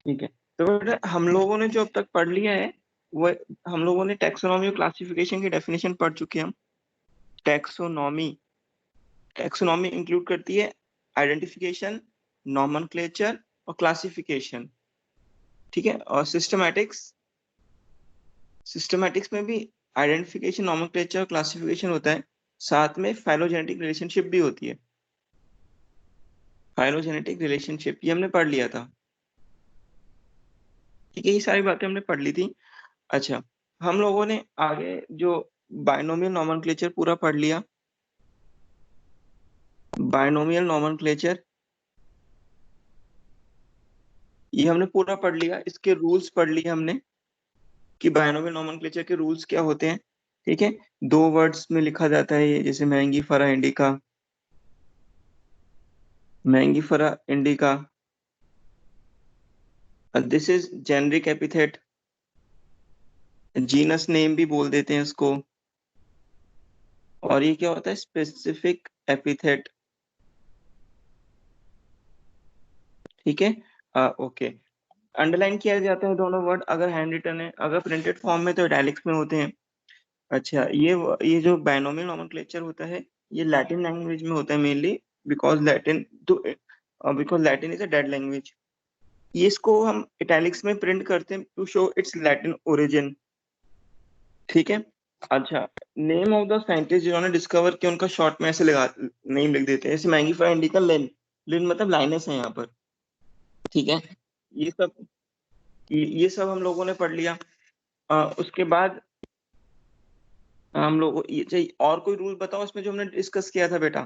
ठीक है। तो बेटा हम लोगों ने जो अब तक पढ़ लिया है वो, हम लोगों ने टैक्सोनॉमी और क्लासिफिकेशन की डेफिनेशन पढ़ चुके हैं हम। टैक्सोनॉमी, टैक्सोनॉमी इंक्लूड करती है आइडेंटिफिकेशन, नॉमेनक्लेचर और क्लासिफिकेशन। ठीक है। और सिस्टमैटिक्स, सिस्टमैटिक्स में भी आइडेंटिफिकेशन, नॉमेनक्लेचर और क्लासिफिकेशन होता है। साथ में फाइलोजेनेटिक रिलेशनशिप भी होती है। फाइलोजेनेटिक रिलेशनशिप ये हमने पढ़ लिया था। ठीक है, ये सारी बातें हमने पढ़ ली थी। अच्छा, हम लोगों ने आगे जो बायनोमियल नॉमेनक्लेचर पूरा पढ़ लिया। बायनोमियल नॉमेनक्लेचर ये हमने पूरा पढ़ लिया। इसके रूल्स पढ़ लिए हमने कि बायनोमियल नॉमेनक्लेचर के रूल्स क्या होते हैं। ठीक है। दो वर्ड्स में लिखा जाता है ये, जैसे महंगी फरा इंडिका, महंगी फरा indica. This is generic epithet, genus name भी बोल देते हैं इसको। और ये क्या होता है, स्पेसिफिक एपिथेट। ठीक है। ओके। अंडरलाइन किया जाता है दोनों वर्ड अगर हैंड रिटन है, अगर प्रिंटेड फॉर्म में तो इटैलिक्स में होते हैं। अच्छा, ये जो बायनोमियल नोमेनक्लेचर होता है ये लैटिन लैंग्वेज में होता है मेनली, बिकॉज लैटिन तो, because Latin is a dead language. ये इसको हम इटैलिक्स में प्रिंट करते हैं to show its Latin origin. ठीक है। अच्छा, नेम ऑफ द साइंटिस्ट जिन्होंने डिस्कवर किया उनका शॉर्ट में ऐसे लगा नेम लिख देते हैं, जैसे मैंगीफाई इंडिका लिन। लिन मतलब लाइनस है यहाँ पर। ठीक है। ये सब, ये सब हम लोगों ने पढ़ लिया। उसके बाद हम लोग ये चाहिए और कोई रूल बताओ इसमें जो हमने डिस्कस किया था बेटा।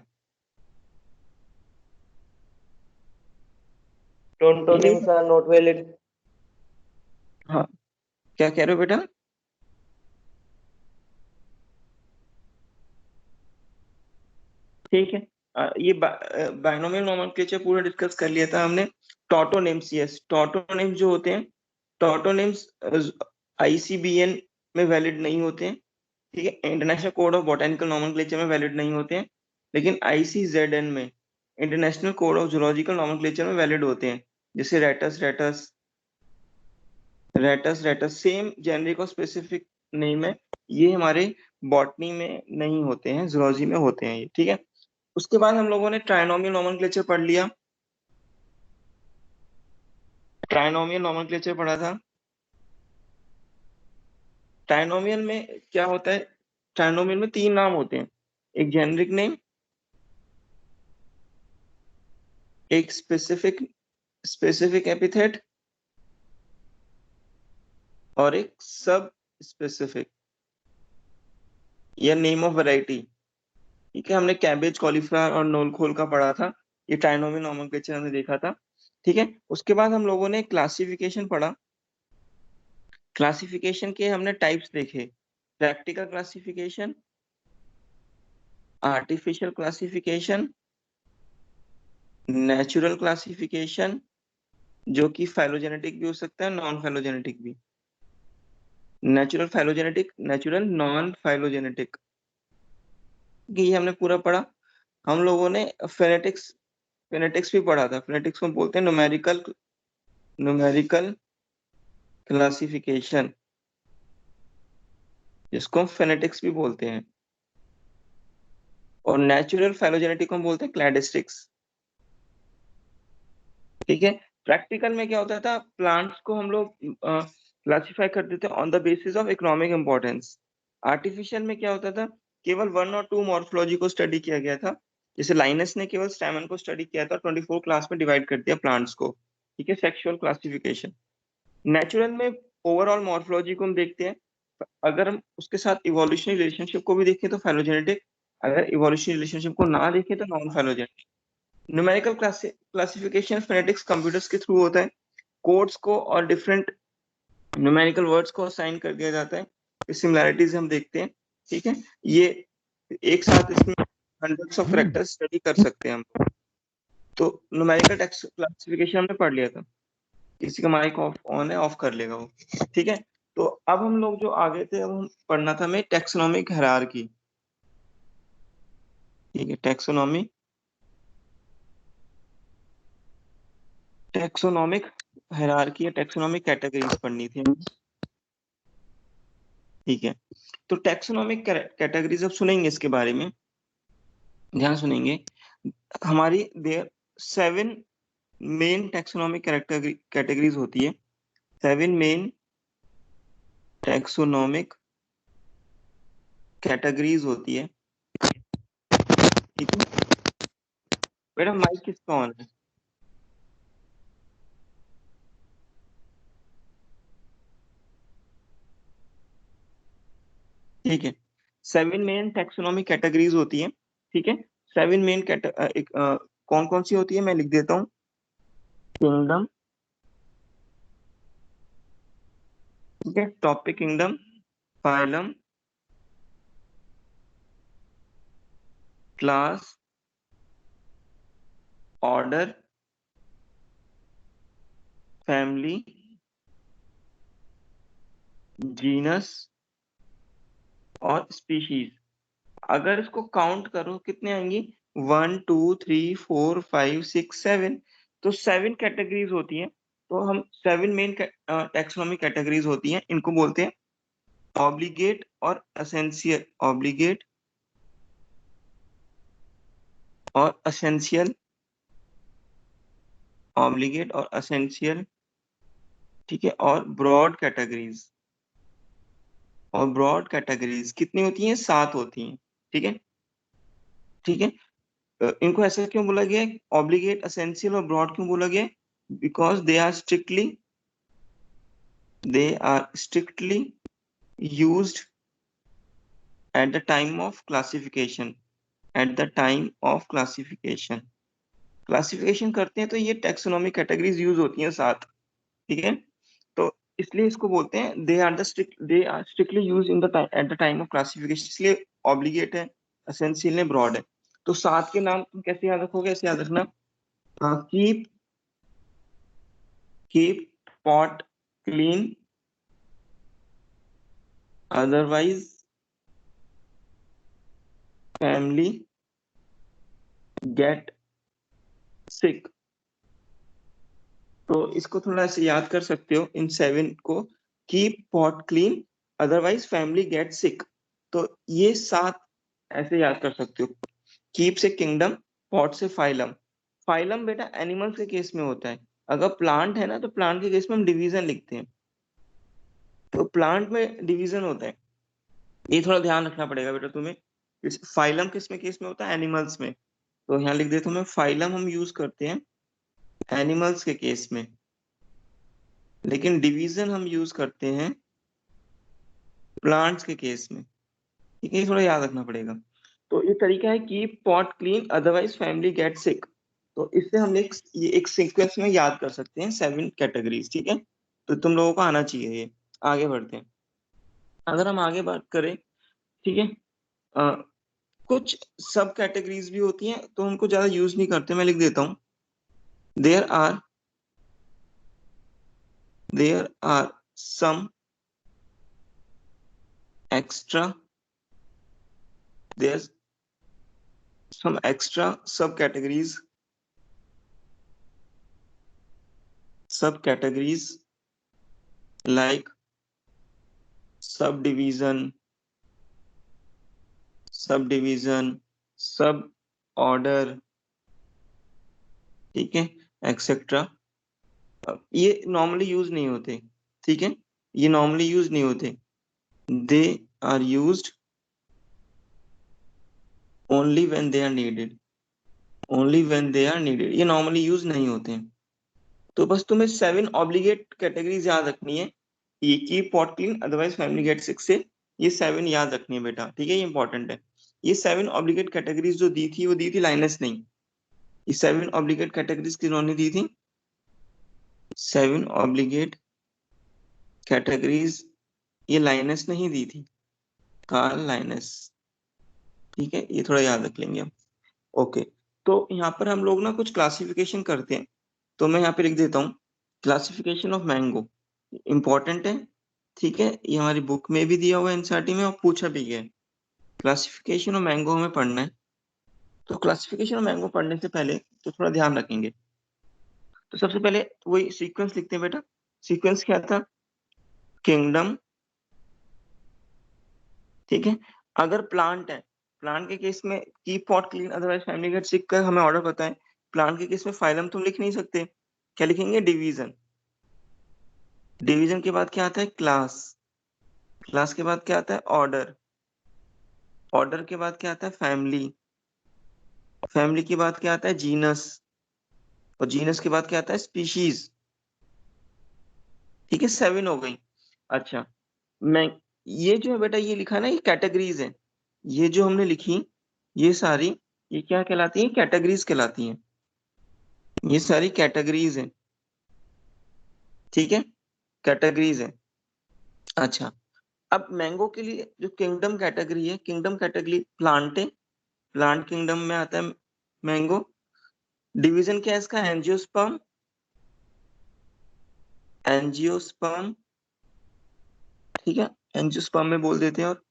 यही टोंटोनिम्स था। Are not valid. हाँ, क्या कह रहे हो बेटा? ठीक है। ये बायनोमियल नोमेनक्लेचर पूरा डिस्कस कर लिया था हमने। टॉटोनिम्स, यस, टॉटोनिम्स जो होते हैं, टॉटोनिम्स आईसीबीएन में वैलिड नहीं होते हैं। ठीक है। International Code of Botanical Nomenclature में वैलिड नहीं होते हैं, लेकिन आईसीजेडएन में, International Code of Zoological Nomenclature में वैलिड होते हैं। जैसे Rattus rates, rates rattus same generic और स्पेसिफिक नेम है। ये हमारे बॉटनी में नहीं होते हैं, जूलॉजी में होते हैं ये। ठीक है। उसके बाद हम लोगों ने ट्राइनोमियल नोमेनक्लेचर पढ़ लिया। ट्राइनोमियल नोमेनक्लेचर पढ़ा था। ट्राइनोमियल में क्या होता है, ट्राइनोमियल में तीन नाम होते हैं। एक जेनरिक नेम, एक स्पेसिफिक, स्पेसिफिक एपिथेट, और एक सब स्पेसिफिक या नेम ऑफ वैरायटी। ठीक है। हमने कैबेज, कॉलीफ्लावर और नोलखोल का पढ़ा था। ये ट्राइनोमियल नोमेनक्लेचर हमने देखा था। ठीक है। उसके बाद हम लोगों ने क्लासिफिकेशन पढ़ा। क्लासिफिकेशन के हमने टाइप्स देखे। Practical classification, artificial classification, natural classification, जो कि फाइलोजेनेटिक भी हो सकता है, नॉन फाइलोजेनेटिक भी। Natural phylogenetic, natural non phylogenetic, ये हमने पूरा पढ़ा। हम लोगों ने फेनेटिक्स, फेनेटिक्स भी पढ़ा था। फेनेटिक्स को बोलते हैं न्यूमेरिकल, न्यूमेरिकल क्लासिफिकेशन, जिसको हम फेनेटिक्स भी बोलते हैं। और नेचुरल फाइलोजेनेटिक को हम बोलते हैं क्लैडिस्टिक्स। ठीक है। प्रैक्टिकल में क्या होता था, प्लांट्स को हम लोग क्लासिफाई कर देते on the basis of economic importance. Artificial में क्या होता था, केवल वन और टू मॉर्फोलॉजी को स्टडी किया गया था। जैसे लाइनस ने केवल स्टैमन को स्टडी किया था, 24 क्लास में डिवाइड कर दिया प्लांट्स को। ठीक है, सेक्सुअल क्लासिफिकेशन। नेचुरल में ओवरऑल मॉर्फोलॉजी को हम देखते हैं। अगर हम उसके साथ इवोल्यूशनरी रिलेशनशिप को भी देखें तो फाइलोजेनेटिक, अगर इवोल्यूशनरी रिलेशनशिप को ना देखें तो non phylogenetic. Numerical classification phonetics computers के थ्रू होता है। कोड्स को और डिफरेंट न्यूमेरिकल वर्ड्स को असाइन कर दिया जाता है, सिमिलैरिटीज हम देखते हैं। ठीक है। ये एक साथ इसमें हंड्रेड्स ऑफ कैरेक्टर्स स्टडी कर सकते हैं हम लोग। तो न्यूमेरिकल टेक्स्ट क्लासिफिकेशन हमने पढ़ लिया था। किसी का माइक ऑफ ऑन है, ऑफ कर लेगा वो। ठीक है। तो अब हम लोग जो आगे थे, अब हम पढ़ना था हमें टेक्सोनोमिक हायरार्की। ठीक है, टेक्सोनोमिक, टेक्सोनोमिक हायरार्की या टैक्सोनॉमिक कैटेगरीज पढ़नी थी हमें। ठीक है, तो टैक्सोनॉमिक कैटेगरीज अब सुनेंगे इसके बारे में, ध्यान सुनेंगे। हमारी देयर 7 मेन टैक्सोनॉमिक कैटेगरीज होती है, 7 मेन टैक्सोनॉमिक कैटेगरीज होती है। ठीक है बेटा, माइक किसका ऑन है? ठीक है, 7 मेन टैक्सोनॉमिक कैटेगरीज होती है। ठीक है, 7 मेन कौन कौन सी होती है मैं लिख देता हूँ। किंगडम, ठीक है, topic kingdom, phylum, class, order, family, genus और स्पीशीज। अगर इसको काउंट करो कितने आएंगी, 1 2 3 4 5 6 7, तो 7 कैटेगरीज होती हैं। तो हम 7 मेन टैक्सोनॉमिक कैटेगरीज होती हैं, इनको बोलते हैं ऑब्लिगेट और एसेंशियल, ऑब्लिगेट और एसेंशियल, ऑब्लिगेट और एसेंशियल। ठीक है, और ब्रॉड कैटेगरीज, और ब्रॉड कैटेगरीज कितनी होती हैं, 7 होती हैं। ठीक है, ठीक है। इनको ऐसे क्यों बोला गया है, ऑब्लिगेट, एसेंशियल और ब्रॉड क्यों बोला गया है? Because they are strictly used at the time of classification, at the time of classification करते हैं तो ये टैक्सोनॉमिक कैटेगरीज यूज होती हैं 7। ठीक है, तो इसलिए इसको बोलते हैं they are strictly use in the at the time of classification, इसलिए ऑब्लिगेट है, एसेंशियल है, ब्रॉड है। तो 7 के नाम तुम कैसे याद रखोगे, ऐसे याद रखना, keep, pot clean, otherwise family get sick. तो इसको थोड़ा ऐसे याद कर सकते हो इन 7 को, keep pot clean, otherwise family get sick. तो ये 7 ऐसे याद कर सकते हो। कीप से किंगडम, पॉट से फाइलम। फाइलम बेटा एनिमल्स के केस में होता है, अगर प्लांट है ना तो प्लांट के केस में हम डिवीजन लिखते हैं, तो प्लांट में डिवीजन होता है, ये थोड़ा ध्यान रखना पड़ेगा बेटा तुम्हें। फाइलम किस में केस में होता है, एनिमल्स में। तो यहाँ लिख देता हूँ मैं, फाइलम हम यूज करते हैं एनिमल्स के केस में, लेकिन डिवीजन हम यूज करते हैं प्लांट्स के केस में। ठीक है, ये थोड़ा याद रखना पड़ेगा। तो ये तरीका है, keep pot clean otherwise family get sick. तो इससे हम ये एक सीक्वेंस में याद कर सकते हैं 7 कैटेगरीज। ठीक है, तो तुम लोगों को आना चाहिए ये। आगे बढ़ते हैं, अगर हम आगे बात करें, ठीक है, कुछ सब कैटेगरीज भी होती हैं तो उनको ज्यादा यूज नहीं करते, मैं लिख देता हूँ, there are some extra, there some extra subcategories like subdivision, sub order, ठीक है, एक्सेट्रा। ये नॉर्मली यूज नहीं होते। ठीक है, ये नॉर्मली यूज नहीं होते, they are used only when they are needed, only when they are needed, ये नॉर्मली यूज नहीं होते हैं। तो बस तुम्हें 7 ऑब्लिगेट कैटेगरीज याद रखनी है, ये की pot clean otherwise family get sick से, ये 7 याद रखनी है बेटा। ठीक है, ये इंपॉर्टेंट है। ये 7 ऑब्लिगेट कैटेगरीज जो दी थी वो दी थी लाइनस नहीं, ये 7 ऑब्लिगेट कैटेगरीज किन्होंने दी थी, 7 ऑब्लिगेट कैटेगरीज ये लाइनस नहीं दी थी, कार्ल लाइनस। ठीक है, ये थोड़ा याद रख लेंगे हम। ओके, तो यहाँ पर हम लोग ना कुछ क्लासिफिकेशन करते हैं, तो मैं यहाँ पे लिख देता हूँ, क्लासिफिकेशन ऑफ मैंगो, इंपॉर्टेंट है। ठीक है, ये हमारी बुक में भी दिया हुआ है एनसीईआरटी में, और पूछा भी गया है। क्लासिफिकेशन ऑफ मैंगो हमें पढ़ना है, तो क्लासिफिकेशन ऑफ मैंगो पढ़ने से पहले तो थोड़ा ध्यान रखेंगे, तो सबसे पहले वही सीक्वेंस लिखते हैं बेटा। सीक्वेंस क्या था? किंगडम, ठीक है। अगर प्लांट है, प्लांट के केस में keep pot clean otherwise family get sick का हमें ऑर्डर पता है। प्लांट के केस में फाइलम तुम लिख नहीं सकते, क्या लिखेंगे? डिवीजन। डिवीजन के बाद क्या आता है? क्लास। क्लास के बाद क्या आता है? ऑर्डर। ऑर्डर के बाद क्या आता है? फैमिली। फैमिली के बाद क्या आता है? जीनस। और जीनस के बाद क्या आता है? स्पीशीज। ठीक है, 7 हो गई। अच्छा, मैं ये जो है बेटा ये लिखा ना, ये कैटेगरीज है। ये जो हमने लिखी ये सारी, ये क्या कहलाती है? कैटेगरीज कहलाती हैं। ये सारी कैटेगरीज हैं, ठीक है, कैटेगरीज है। अच्छा, अब मैंगो के लिए जो किंगडम कैटेगरी है, किंगडम कैटेगरी प्लांट है, प्लांट किंगडम में आता है मैंगो। डिवीजन क्या है इसका? एंजियोस्पर्म। एंजियोस्पर्म, ठीक है, एंजियोस्पर्म में बोल देते हैं। और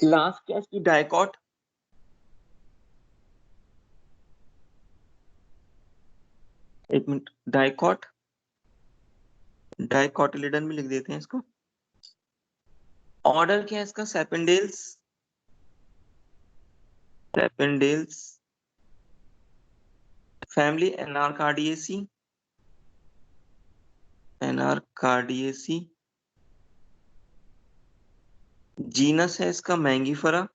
क्लास क्या है इसकी? डाइकॉट। एक मिनट, डाइकॉट, डाइकॉटिलिडन में लिख देते हैं इसको। ऑर्डर क्या है इसका? सेपेंडेल्स। सेपेंडेल्स। फैमिली एनारकार्डियेसी। एनारकार्डियेसी। जीनस है इसका मैंगीफेरा।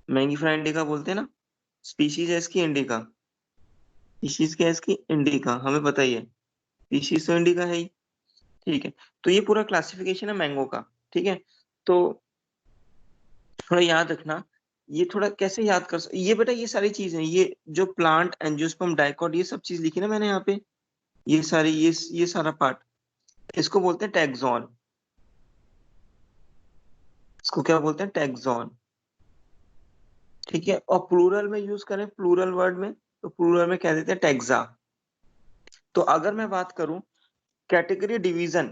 मैंगीफेरा इंडिका बोलते हैं ना। स्पीशीज है इसकी इंडिका। स्पीशीज क्या है इसकी? इंडिका, हमें पता ही है। स्पीशीज तो इंडिका है ही। ठीक है, तो ये पूरा क्लासिफिकेशन है मैंगो का। ठीक है, तो थोड़ा याद रखना। ये थोड़ा कैसे याद ये बेटा ये सारी चीजें, ये जो प्लांट एंजियोस्पर्म डाइकॉट ये सब चीज लिखी ना मैंने यहाँ पे, ये सारी ये सारा पार्ट, इसको बोलते हैं टैक्सॉन। इसको क्या बोलते हैं? टैक्सॉन। ठीक है, और प्लूरल में यूज करें, प्लूरल वर्ड में, तो प्लूरल में कह देते हैं टैक्सा। तो अगर मैं बात करूं कैटेगरी डिवीजन,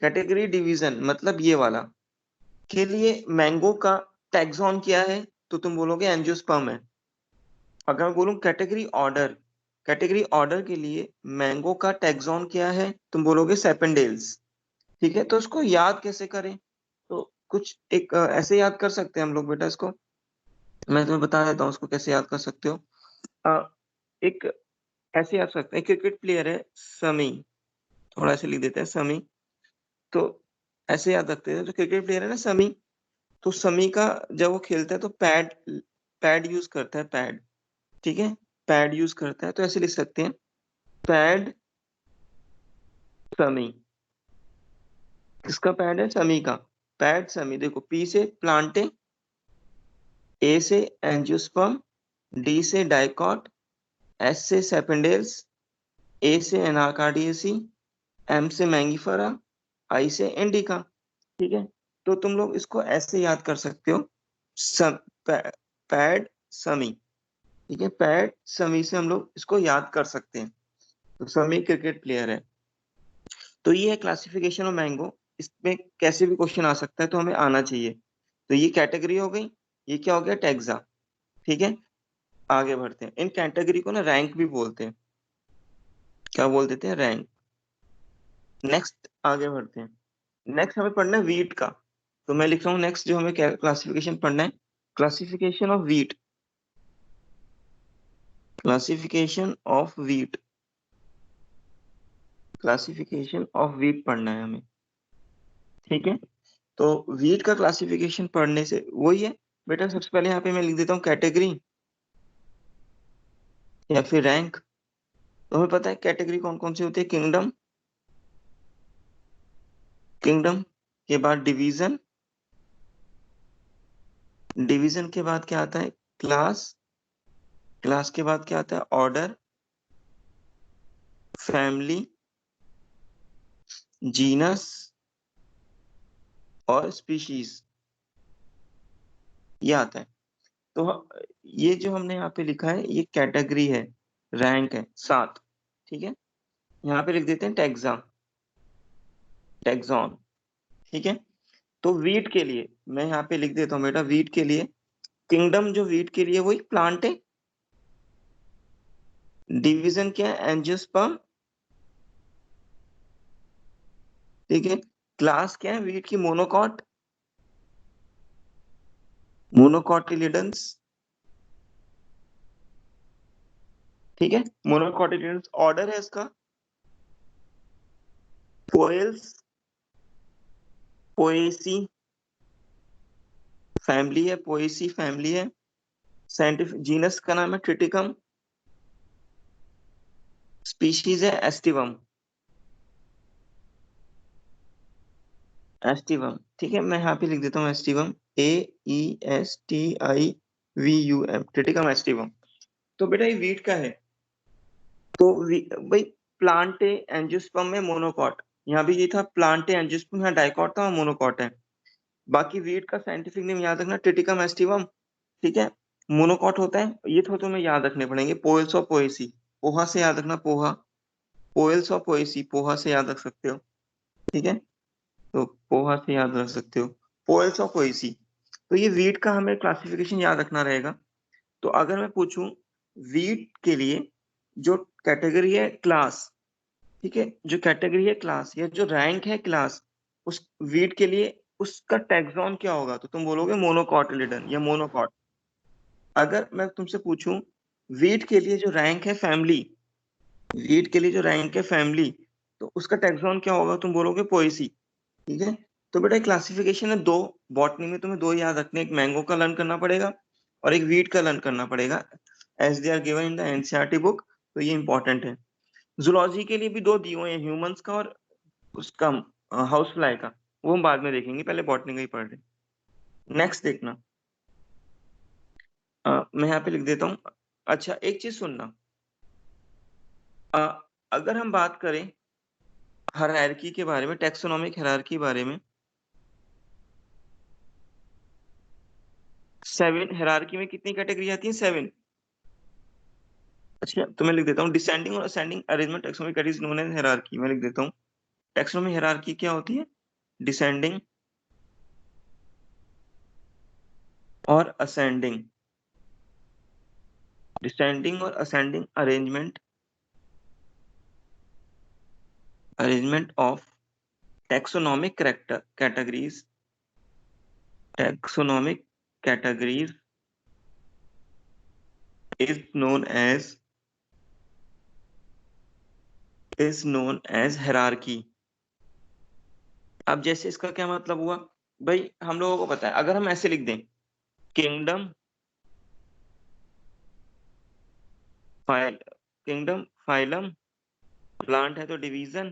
कैटेगरी डिवीजन मतलब ये वाला, के लिए मैंगो का टैक्सॉन क्या है? तो तुम बोलोगे एंजियोस्पर्म है। अगर मैं बोलूं कैटेगरी ऑर्डर, कैटेगरी ऑर्डर के लिए मैंगो का टैक्सॉन क्या है? तुम बोलोगे सेपेंडेल्स। ठीक है, तो इसको याद कैसे करें? तो कुछ एक ऐसे याद कर सकते हैं हम लोग बेटा इसको। मैं तुम्हें बता देता हूँ उसको कैसे याद कर सकते हो। एक ऐसे याद सकते हैं, क्रिकेट प्लेयर है समी, थोड़ा ऐसे लिख देते हैं समी। तो ऐसे याद रखते हैं, जो क्रिकेट प्लेयर है ना समी, तो समी का जब वो खेलता है तो पैड, पैड यूज करता है, पैड। ठीक है, पैड यूज करता है, तो ऐसे लिख सकते हैं पैड समी। किसका पैड है? समी का। पैड समी, देखो पी से प्लांटे, ए से एंजियोस्पर्म, डी से डाइकॉट, एस से सेपेंडेल्स, ए से एनाकार्डियेसी, एम से मैंगीफेरा, आई से इंडिका। ठीक है, तो तुम लोग इसको ऐसे याद कर सकते हो, पैड समी। ठीक है, पैड समी से हम लोग इसको याद कर सकते हैं। तो समी क्रिकेट प्लेयर है। तो ये है क्लासिफिकेशन ऑफ मैंगो। इसमें कैसे भी क्वेश्चन आ सकता है, तो हमें आना चाहिए। तो ये कैटेगरी हो गई, ये क्या हो गया? टैक्सा। ठीक है, आगे बढ़ते हैं। इन कैटेगरी को ना रैंक भी बोलते हैं। क्या बोल देते हैं? रैंक। नेक्स्ट आगे बढ़ते हैं। नेक्स्ट हमें पढ़ना है वीट का। तो मैं लिख रहा हूँ नेक्स्ट जो हमें क्लासिफिकेशन पढ़ना है, classification of wheat. Classification of wheat. Classification of wheat पढ़ना है हमें। ठीक है, तो वीट का क्लासिफिकेशन पढ़ने से वही है बेटा, सबसे पहले यहाँ पे मैं लिख देता हूँ कैटेगरी या फिर रैंक। तो हमें पता है कैटेगरी कौन कौन सी होती है? किंगडम, किंगडम के बाद डिवीजन, डिवीजन के बाद क्या आता है? क्लास, क्लास के बाद क्या आता है? ऑर्डर, फैमिली, जीनस और स्पीशीज, ये आता है। तो ये जो हमने यहाँ पे लिखा है ये कैटेगरी है, रैंक है 7। ठीक है, यहाँ पे लिख देते हैं टैक्सा, टैक्सॉन। ठीक है, तो वीट के लिए मैं यहाँ पे लिख देता हूँ बेटा, वीट के लिए किंगडम जो वीट के लिए वही प्लांट है, डिवीजन क्या है? एंजियोस्पर्म। ठीक है। क्लास क्या है वीट की? Monocot, monocotyledons. ठीक है, मोनोकॉटिलिडन्स। ऑर्डर है इसका पोएल्स, पोएसी। फैमिली है पोएसी, फैमिली है। साइंटिफिक जीनस का नाम है ट्रिटिकम। स्पीशीज है एस्टिवम, एस्टिवम। ठीक है, मैं यहाँ पे लिख देता हूँ एस्टिवम, AESTIVUM, ट्रिटिकम एस्टिवम। तो बेटा ये वीट का है। तो भाई प्लांट एंजियोस्पर्म में मोनोकॉट, यहाँ भी ये था प्लांट एंजियोस्पर्म, यहाँ डाइकॉट था और मोनोकॉट है। बाकी वीट का साइंटिफिक नेम याद रखना ट्रिटिकम एस्टिवम। ठीक है, मोनोकॉट होता है, ये तो तुम्हें याद रखने पड़ेंगे, पोएल्स और पोएसी। पोहा से याद रखना, पोहा। पोएल्स और पोएसी, पोहा से याद रख सकते हो। ठीक है, तो पोहा से याद रख सकते हो, पोएल्स और पोएसी। तो ये वीट का हमें क्लासिफिकेशन याद रखना रहेगा। तो अगर मैं पूछूं वीट के लिए जो कैटेगरी है क्लास, ठीक है, जो कैटेगरी है क्लास या जो रैंक है क्लास, उस वीट के लिए उसका टैक्सॉन क्या होगा? तो तुम बोलोगे मोनोकॉटिलिडन या मोनोकॉट। अगर मैं तुमसे पूछूं वीट के लिए जो रैंक है फैमिली, वीट के लिए जो रैंक है फैमिली, तो उसका टैक्सॉन क्या होगा? तुम बोलोगे पोएसी। ठीक है, तो बेटा क्लासिफिकेशन है दो। बॉटनी में तुम्हें दो याद रखने, एक मैंगो का लर्न करना पड़ेगा और एक वीट का लर्न करना पड़ेगा, as they are given in the NCERT book. तो ये इंपॉर्टेंट है। जूलॉजी के लिए भी दो दिए हुए हैं, ह्यूमंस का और उसका हाउस फ्लाई का, वो हम बाद में देखेंगे, पहले बॉटनी का ही पढ़ रहे। नेक्स्ट देखना, मैं यहाँ पे लिख देता हूँ। अच्छा एक चीज सुनना, अ, अगर हम बात करें हायरार्की के बारे में, टैक्सोनॉमिक हायरार्की के बारे में, 7 हायरार्की में कितनी कैटेगरी आती है? 7। अच्छा तो मैं लिख देता हूँ डिसेंडिंग और ascending arrangement taxonomic categories known as hierarchy. मैं लिख देता हूँ टैक्सोनॉमिक हायरार्की क्या होती है? डिसेंडिंग और असेंडिंग, डिसेंडिंग और ascending arrangement, arrangement of taxonomic character categories, taxonomic categories is known as hierarchy। अब जैसे इसका क्या मतलब हुआ भाई, हम लोगों को पता है, अगर हम ऐसे लिख दें kingdom, file, kingdom, phylum, plant है तो डिवीजन,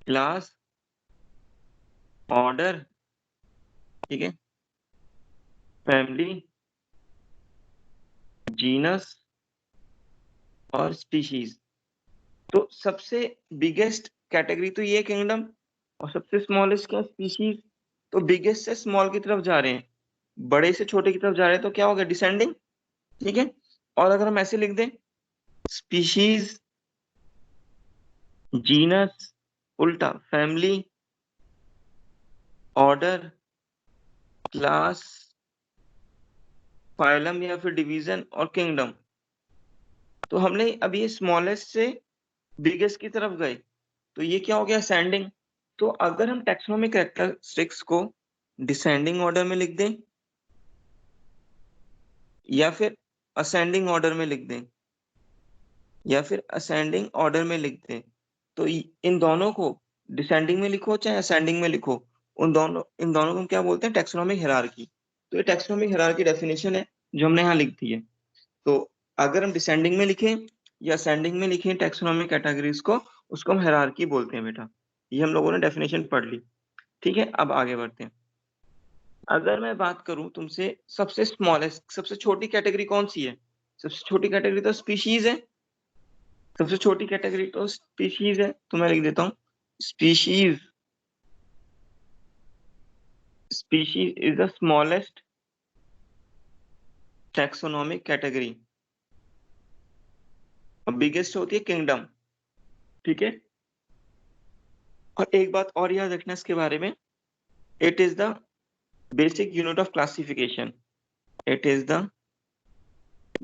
क्लास, ऑर्डर, ठीक है, फैमिली, जीनस और स्पीशीज। तो सबसे बिगेस्ट कैटेगरी तो ये किंगडम और सबसे स्मॉलेस्ट क्या? स्पीशीज। तो बिगेस्ट से स्मॉल की तरफ जा रहे हैं, बड़े से छोटे की तरफ जा रहे हैं, तो क्या होगा? डिसेंडिंग। ठीक है, और अगर हम ऐसे लिख दें स्पीशीज, जीनस, उल्टा फैमिली, ऑर्डर, क्लास, फाइलम या फिर डिवीजन और किंगडम, तो हमने अभी स्मॉलेस्ट से बिगेस्ट की तरफ गए, तो ये क्या हो गया? असेंडिंग। तो अगर हम टैक्सोनॉमिक कैरेक्टरिस्टिक्स को डिसेंडिंग ऑर्डर में लिख दें या फिर असेंडिंग ऑर्डर में लिख दें या फिर असेंडिंग ऑर्डर में लिख दें, तो इन दोनों को डिसेंडिंग में लिखो चाहे असेंडिंग में लिखो, इन दोनों को हम क्या बोलते हैं? Taxonomic hierarchy. तो ये टैक्सोनॉमिक हायरार्की डेफिनेशन है जो हमने यहाँ लिख दी है। तो अगर हम डिसेंडिंग में लिखें या असेंडिंग में लिखें टैक्सोनॉमिक कैटेगरीज को, उसको हम हायरार्की बोलते हैं बेटा। ये हम लोगों ने डेफिनेशन पढ़ ली। ठीक है, अब आगे बढ़ते हैं। अगर मैं बात करूं तुमसे सबसे स्मॉलेस्ट, सबसे छोटी कैटेगरी कौन सी है? सबसे छोटी कैटेगरी तो स्पीशीज है, सबसे छोटी कैटेगरी तो स्पीशीज है, तो मैं लिख देता हूँ species, species is the smallest taxonomic category. और बिगेस्ट होती है किंगडम। ठीक है, और एक बात और याद रखना इसके बारे में, it is the basic unit of classification, it is the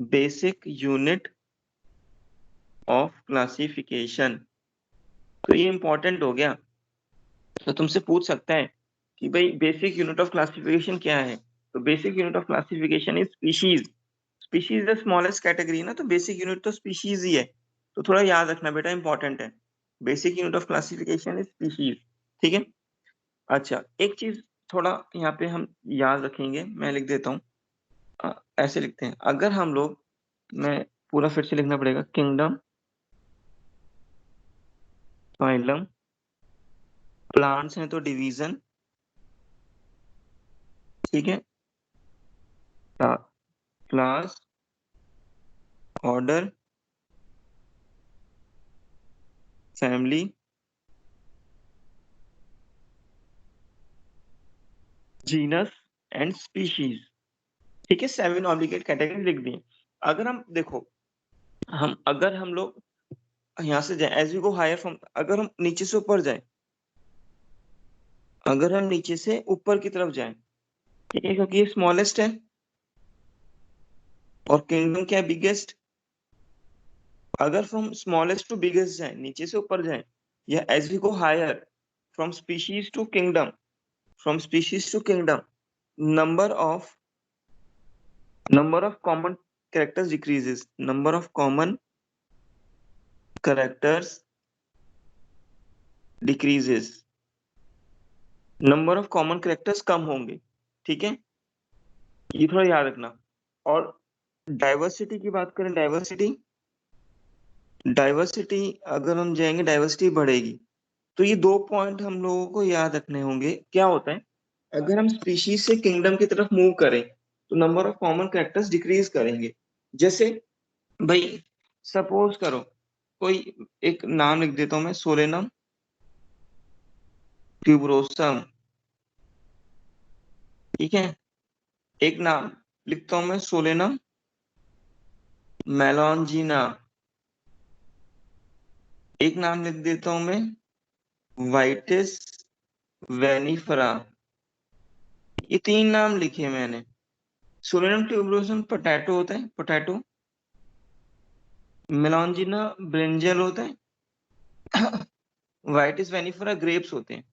basic unit of classification. तो ये इंपॉर्टेंट हो गया। तो तुमसे पूछ सकता है कि भाई बेसिक यूनिट ऑफ क्लासिफिकेशन क्या है। तो basic unit of classification is species. Species the smallest category ना, तो बेसिक यूनिट तो स्पीशीज ही है। तो थोड़ा याद रखना बेटा, इंपॉर्टेंट है। Basic unit of classification is species. ठीक है। अच्छा, एक चीज थोड़ा यहाँ पे हम याद रखेंगे, मैं लिख देता हूँ। ऐसे लिखते हैं, अगर हम लोग, मैं पूरा फिर से लिखना पड़ेगा, किंगडम, फाइलम, प्लांट्स हैं तो डिवीजन, ठीक है, class, order, family, genus and species. ठीक है, 7 ऑब्लिगेट कैटेगरी लिख दी। अगर हम देखो, अगर हम लोग यहाँ से जाए, as we go higher from, अगर हम नीचे से ऊपर जाए, अगर हम नीचे से ऊपर की तरफ जाए, ठीक है, क्योंकि ये स्मॉलेस्ट है और किंगडम क्या है, बिगेस्ट। अगर फ्रॉम स्मॉलेस्ट टू बिगेस्ट जाए, नीचे से ऊपर जाए, या as we go higher from species to kingdom, from species to kingdom, number of number of common characters decreases, number of common characters decreases, number of common characters कम होंगे। ठीक है, ये थोड़ा याद रखना। और डाइवर्सिटी की बात करें, डाइवर्सिटी, डाइवर्सिटी अगर हम जाएंगे, डाइवर्सिटी बढ़ेगी। तो ये 2 पॉइंट हम लोगों को याद रखने होंगे। क्या होता है, अगर हम स्पीशीज से किंगडम की तरफ मूव करें तो number of common characters decrease करेंगे। जैसे भाई, सपोज करो, कोई एक नाम लिख देता हूं मैं, सोलेनम ट्यूबरोसम, ठीक है। एक नाम लिखता हूं मैं, सोलेनम मेलॉन्जिना। एक नाम लिख देता हूं मैं, वाइटिस वेनिफरा। ये 3 नाम लिखे मैंने। सोलेनम ट्यूबरोसम पोटैटो होता है, पोटैटो। मेलॉन्जिना ब्रिंजल होता है। वाइटिस वेनिफरा ग्रेप्स होते हैं।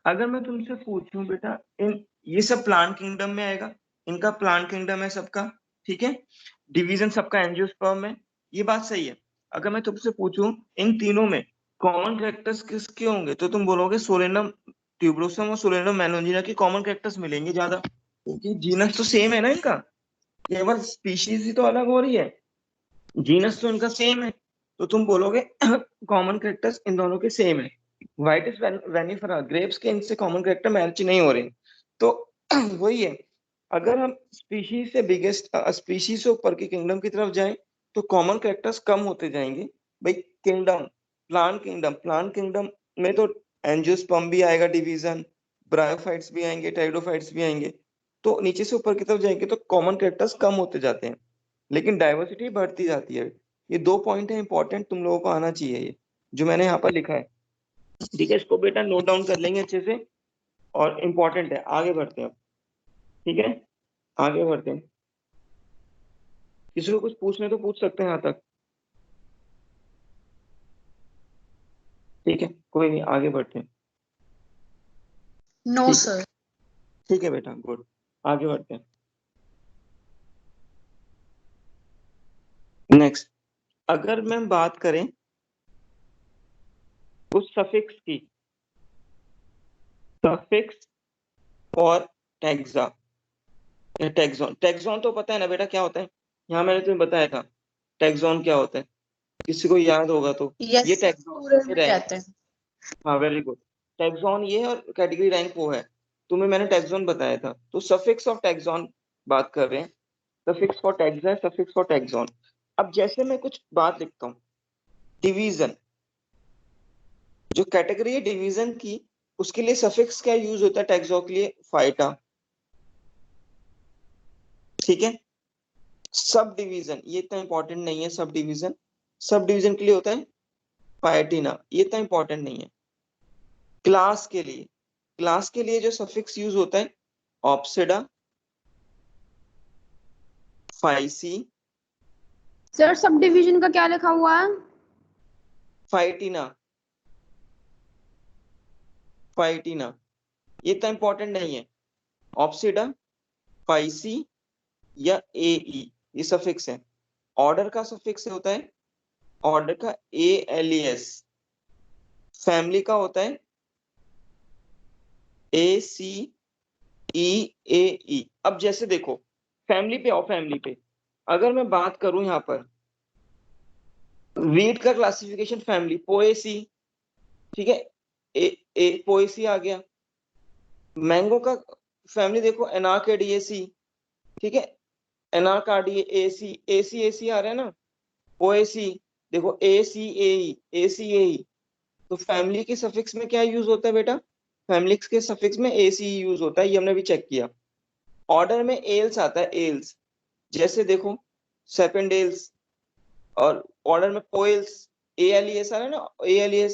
अगर मैं तुमसे पूछूं बेटा, इन ये सब प्लांट किंगडम में आएगा, इनका प्लांट किंगडम है सबका, ठीक है। डिवीजन सबका एंजियोस्पर्म है, ये बात सही है। अगर मैं तुमसे पूछूं इन तीनों में कॉमन कैरेक्टर्स किसके होंगे, तो तुम बोलोगे सोलेनम ट्यूबरोसम और सोलेनम मैलोंजिना के कॉमन कैरेक्टर्स मिलेंगे ज्यादा, क्योंकि जीनस तो सेम है ना इनका, केवल स्पीशीज ही तो अलग हो रही है, जीनस तो इनका सेम है। तो तुम बोलोगे कॉमन कैरेक्टर्स इन दोनों के सेम है। वाइटिस वेनिफरा ग्रेप्स के इनसे कॉमन कैरेक्टर मैच नहीं हो रहे। तो वही है, अगर हम स्पीशीज से बिगेस्ट, स्पीशीज से ऊपर की किंगडम की तरफ जाएं तो कॉमन कैरेक्टर्स कम होते जाएंगे। भाई kingdom, plant kingdom, plant kingdom में तो एंजियोस्पर्म भी आएगा डिवीजन, ब्रायोफाइट्स भी आएंगे, टेरिडोफाइट्स भी आएंगे। तो नीचे से ऊपर की तरफ जाएंगे तो कॉमन कैरेक्टर्स कम होते जाते हैं, लेकिन डाइवर्सिटी बढ़ती जाती है। ये 2 पॉइंट है इंपॉर्टेंट, तुम लोगों को आना चाहिए ये, जो मैंने यहाँ पर लिखा है। ठीक है, इसको बेटा नोट डाउन कर लेंगे अच्छे से, और इम्पोर्टेंट है। आगे बढ़ते हैं अब, ठीक है, आगे बढ़ते हैं। किसी को कुछ पूछने तो पूछ सकते हैं यहाँ तक, ठीक है, कोई नहीं, आगे बढ़ते हैं। नो ठीक है, सर। ठीक है बेटा, गुड, आगे बढ़ते हैं। नेक्स्ट, अगर मैं बात करें उस सफिक्स की, सफिक्स और टैक्सा, टैक्सॉन, टैक्सॉन तो पता है ना बेटा क्या होता है, यहाँ मैंने तुम्हें बताया था टैक्सॉन क्या होता है, किसी को याद होगा तो। यस ये सर, टैक्सॉन पूरे ये में रैंक, कहते हैं। हाँ वेरी गुड। टैक्सॉन ये है और कैटेगरी रैंक वो है। तुम्हें मैंने टैक्सॉन बताया था, तो सफिक्स ऑफ टैक्सॉन बात कर रहे हैं। Suffix for taxa, suffix for taxon. अब जैसे मैं कुछ बात लिखता हूँ, डिवीजन, जो कैटेगरी है डिवीजन की, उसके लिए सफिक्स क्या यूज होता है टैक्सॉन के लिए, फाइटा, ठीक है। सब डिवीजन ये इतना इंपॉर्टेंट नहीं है, सब डिवीजन, सब डिवीजन के लिए होता है पायटिना, ये इतना इंपॉर्टेंट नहीं है। क्लास के लिए, क्लास के लिए जो सफिक्स यूज होता है, ऑप्सिडा, फाइसी, सर सब डिवीजन का क्या लिखा हुआ है? फाइटिना, फाइटिना, ये तो इंपॉर्टेंट नहीं है। ऑप्सिडा, फाइसी या एई, ये सफिक्स है। ऑर्डर का सफिक्स होता है, ऑर्डर का एलियस। फैमिली का होता है ACEAE। अब जैसे देखो, फैमिली पे आओ, फैमिली पे अगर मैं बात करूं यहाँ पर, वीट का क्लासिफिकेशन फैमिली पोएसी, ठीक है, पोएसी आ गया। मैंगो का फैमिली देखो एनार्केडिएसी, ठीक है, एनार्कार्डिएसी, एसी एसी आ रहा है ना, ओएसी, देखो ACAE। तो फैमिली के सफिक्स में क्या यूज होता है बेटा? फैमिली के सफिक्स में AC यूज होता है, ये हमने भी चेक किया। ऑर्डर में एल्स आता है, एल्स, जैसे देखो सेपेंडेल्स। और ऑर्डर में पोएल्स, ALES आ रहा है ना, ALES।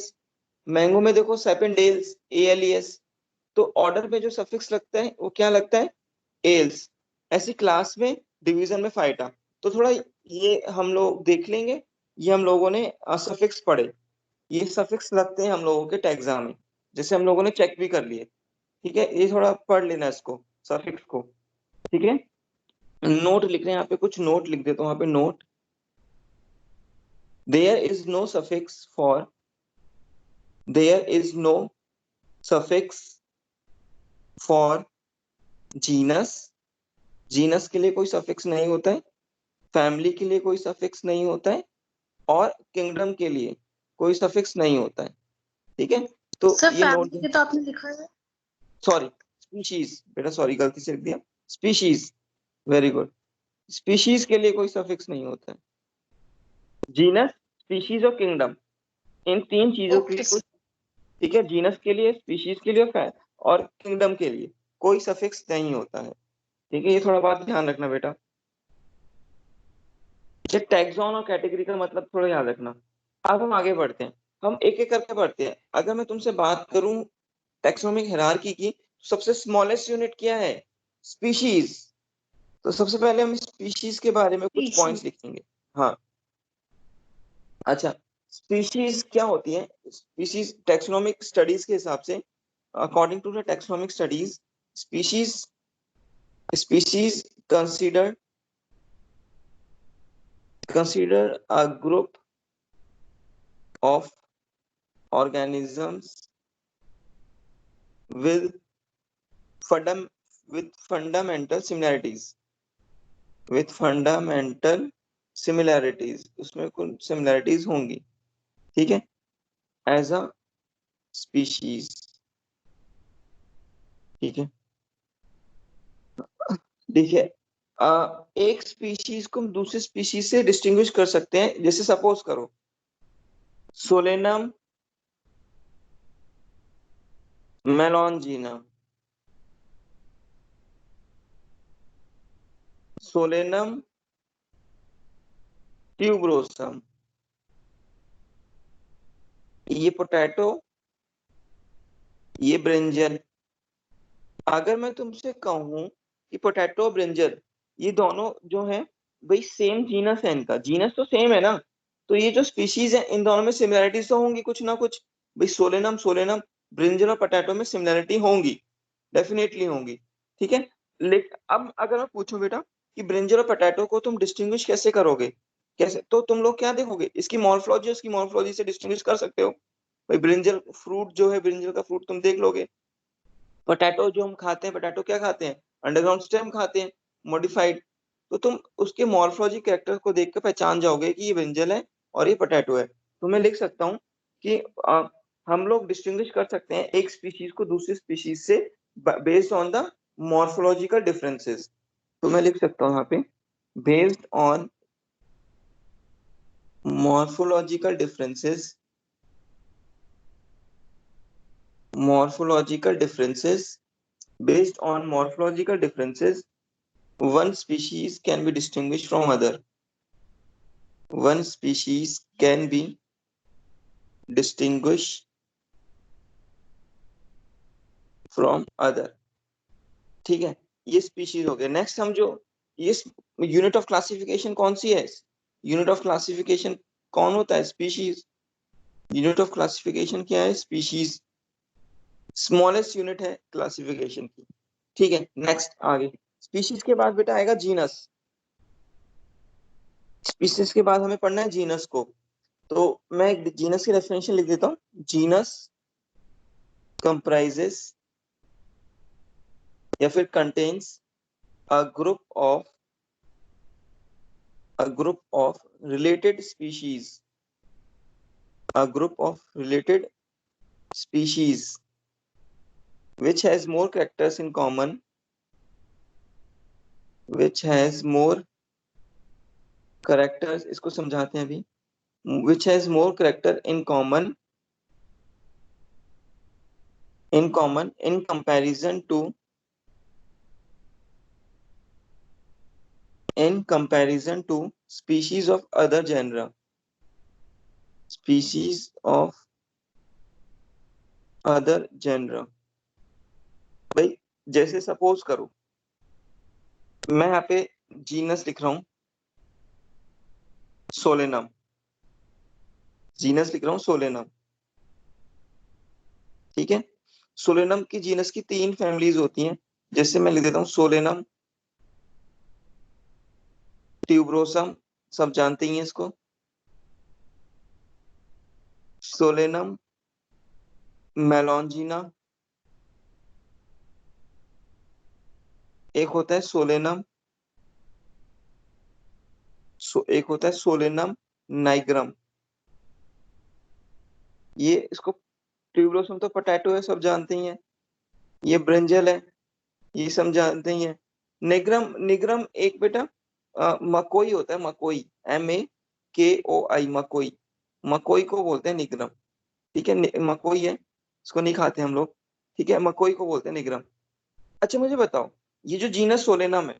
मैंगो में देखो सेपेंडेल्स, ALES। तो ऑर्डर में जो सफिक्स लगता है वो क्या लगता है? एल्स। ऐसी क्लास में, डिवीजन में फाइटा। तो थोड़ा ये हम लोग देख लेंगे, ये हम लोगों ने सफिक्स पढ़े, ये सफिक्स लगते हैं हम लोगों के टैक्सा में, जैसे हम लोगों ने चेक भी कर लिए। ठीक है, ये थोड़ा पढ़ लेना इसको, सफिक्स को। ठीक है, नोट लिख रहे हैं यहाँ पे, कुछ नोट लिख देता हूँ यहाँ पे, note. There is no suffix for, there is no suffix for genus, genus के लिए कोई सफिक्स नहीं होता है, फैमिली के लिए कोई सफिक्स नहीं होता है, और किंगडम के लिए कोई सफिक्स नहीं होता है। ठीक है, तो सर ये नोट, फैमिली के तो आपने लिखा है। सॉरी स्पीशीज बेटा, सॉरी गलती से लिख दिया, स्पीशीज, वेरी गुड। स्पीशीज के लिए कोई सफिक्स नहीं होता है। जीनस, स्पीशीज और किंगडम, इन तीन चीजों के ओके लिए कुछ, ठीक है, जीनस के लिए, स्पीशीज के लिए, और किंगडम के लिए कोई सफिक्स नहीं होता है। ठीक है, ये थोड़ा बात ध्यान रखना बेटा। ये टैक्सॉन और कैटेगरी का मतलब थोड़ा याद रखना। अब हम आगे बढ़ते हैं, हम एक एक करके बढ़ते हैं। अगर मैं तुमसे बात करूं टैक्सोनॉमिक हायरार्की की, तो सबसे स्मॉलेस्ट यूनिट क्या है? स्पीशीज। तो सबसे पहले हम स्पीशीज के बारे में कुछ पॉइंट्स लिखेंगे। हाँ, अच्छा, स्पीशीज क्या होती है? स्पीशीज टैक्सोनॉमिक स्टडीज के हिसाब से, according to the taxonomic studies, species, species consider a group of organisms with fundam with fundamental similarities, with fundamental similarities, उसमें कुछ similarities होंगी, ठीक है, as a species। ठीक है, देखिए, एक स्पीशीज को हम दूसरे स्पीशीज से डिस्टिंग्विश कर सकते हैं। जैसे सपोज करो सोलेनम मेलॉन्जीनम, सोलेनम ट्यूबरोसम, ये पोटैटो, ये ब्रिंजल। अगर मैं तुमसे कहूं कि पोटैटो ब्रिंजल, ये दोनों जो है भाई सेम जीनस है, इनका जीनस तो सेम है ना, तो ये जो स्पीशीज है इन दोनों में सिमिलैरिटीज तो होंगी कुछ ना कुछ। भाई सोलेनम सोलेनम, ब्रिंजल और पोटैटो में सिमिलैरिटी होंगी, डेफिनेटली होंगी। ठीक है, लेकिन अब अगर मैं पूछूं बेटा कि ब्रिंजल और पोटैटो को तुम डिस्टिंग्विश कैसे करोगे, कैसे, तो तुम लोग क्या देखोगे? इसकी मॉर्फोलॉजी, उसकी मॉर्फोलॉजी से डिस्टिंग्विश कर सकते हो। भाई ब्रिंजल फ्रूट जो है, ब्रिंजल का फ्रूट तुम देख लोगे। पोटैटो जो हम खाते हैं, पोटैटो क्या खाते हैं? अंडरग्राउंड स्टेम खाते हैं, मॉडिफाइड। तो तुम उसके मॉर्फोलॉजी कैरेक्टर को देख कर पहचान जाओगे कि ये ब्रिंजल है और ये पोटैटो है। तो मैं लिख सकता हूँ कि हम लोग डिस्टिंग्विश कर सकते हैं एक स्पीशीज को दूसरी स्पीशीज से based on the morphological differences. तो मैं लिख सकता हूँ यहाँ पे, based on morphological differences, morphological differences, based on morphological differences, one species can be distinguished from other, one species can be distinguished from other। ठीक है, ये स्पीशीज हो गए। नेक्स्ट हम जो, ये यूनिट ऑफ क्लासिफिकेशन कौन सी है? यूनिट ऑफ क्लासिफिकेशन कौन होता है? स्पीशीज। यूनिट ऑफ क्लासिफिकेशन क्या है? स्पीशीज। स्मॉलेस्ट यूनिट है क्लासिफिकेशन की। ठीक है, नेक्स्ट आगे। स्पीशीज के बाद बेटा आएगा जीनस। स्पीशीज के बाद हमें पढ़ना है जीनस को। तो मैं जीनस की डेफिनेशन लिख देता हूँ। जीनस कंप्राइजेस या फिर contains a group of related species, a group of related species which has more characters in common, which has more characters, इसको समझाते हैं अभी। which has more character in common in comparison to species of other genre, species of other genre। भाई जैसे suppose करो मैं यहाँ पे जीनस लिख रहा हूँ सोलेनम, जीनस लिख रहा हूँ सोलेनम। ठीक है, सोलेनम की जीनस की 3 फैमिलीज होती हैं। जैसे मैं लिख देता हूँ सोलेनम ट्यूबरोसम, सब जानते ही हैं इसको। सोलेनम मेलॉन्जिना, एक होता है सोलेनम एक होता है सोलेनम नाइग्रम। ये इसको ट्यूबरोसम तो पोटैटो है, सब जानते ही हैं। ये ब्रिंजल है, ये सब जानते ही हैं। निग्रम, निग्रम एक बेटा मकोई होता है, मकोई, MAKOI, मकोई। मकोई को बोलते हैं निग्रम। ठीक है, मकोई है, इसको नहीं खाते हम लोग। ठीक है, मकोई को बोलते हैं निग्रम। अच्छा मुझे बताओ, ये जो जीनस सोलेनम है,